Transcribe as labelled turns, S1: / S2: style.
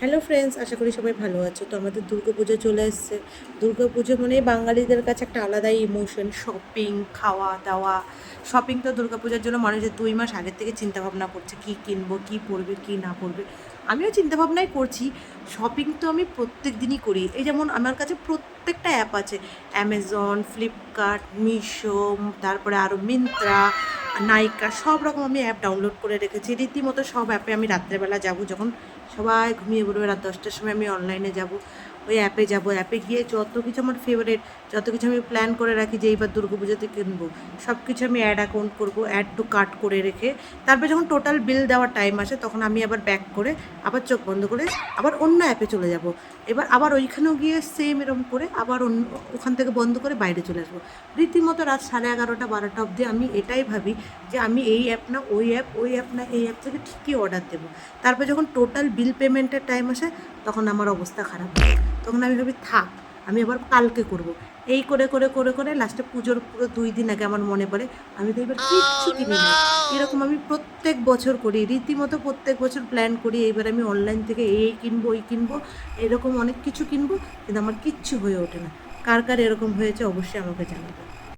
S1: Hello friends, আশা করি সবাই ভালো আছো। তো আমাদের দুর্গাপুজো চলে এসছে। দুর্গাপুজো মানে বাঙালিদের কাছে একটা আলাদাই ইমোশন। শপিং, খাওয়া দাওয়া। শপিং তো দুর্গাপূজার জন্য মানুষের 2 মাস আগের থেকে চিন্তাভাবনা করছে কী কিনবো, কী পরবে, কী না পরবে। আমিও চিন্তাভাবনাই করছি। শপিং তো আমি প্রত্যেক দিনই করি। এই যেমন আমার কাছে প্রত্যেকটা অ্যাপ আছে। অ্যামাজন, ফ্লিপকার্ট, মিশো, তারপরে আরও মিন্ত্রা, নাইকা, সব রকম আমি অ্যাপ ডাউনলোড করে রেখেছি। রীতিমতো সব অ্যাপে আমি রাত্রেবেলা যাব, যখন সবাই ঘুমিয়ে পড়বে রাত 10টার সময়, আমি অনলাইনে যাব, ওই অ্যাপে যাব। অ্যাপে গিয়ে যত কিছু আমার ফেভারিট, যত কিছু আমি প্ল্যান করে রাখি যে এইবার দুর্গাপুজোতে কিনবো, সব কিছু আমি অ্যাড অ্যাকাউন্ট করবো, অ্যাড টু কার্ট করে রেখে তারপর যখন টোটাল বিল দেওয়ার টাইম আসে তখন আমি আবার ব্যাক করে আবার চোখ বন্ধ করে আবার অন্য অ্যাপে চলে যাব। এবার আবার ওইখানেও গিয়ে সেম এরকম করে আবার অন্য ওখান থেকে বন্ধ করে বাইরে চলে আসবো। রীতিমতো রাত 11:30 12টা অবধি আমি এটাই ভাবি যে আমি এই অ্যাপ না ওই অ্যাপ, ওই অ্যাপ না এই অ্যাপ থেকে ঠিকই অর্ডার দেবো। তারপর যখন টোটাল বিল পেমেন্টের টাইম আসে তখন আমার অবস্থা খারাপ হয়। তখন আমি ভাবি থাক, আমি আবার কালকে করব। এই করে করে করে করে লাস্টে পুজোর পুরো 2 দিন আগে আমার মনে পড়ে আমি তো এবার কিচ্ছু কিনি নাই। এরকম আমি প্রত্যেক বছর করি, রীতিমতো প্রত্যেক বছর প্ল্যান করি এইবার আমি অনলাইন থেকে এই কিনবো ওই কিনবো, এরকম অনেক কিছু কিনবো, কিন্তু আমার কিচ্ছু হয়ে ওঠে না। কার কার এরকম হয়েছে অবশ্যই আমাকে জানাবে।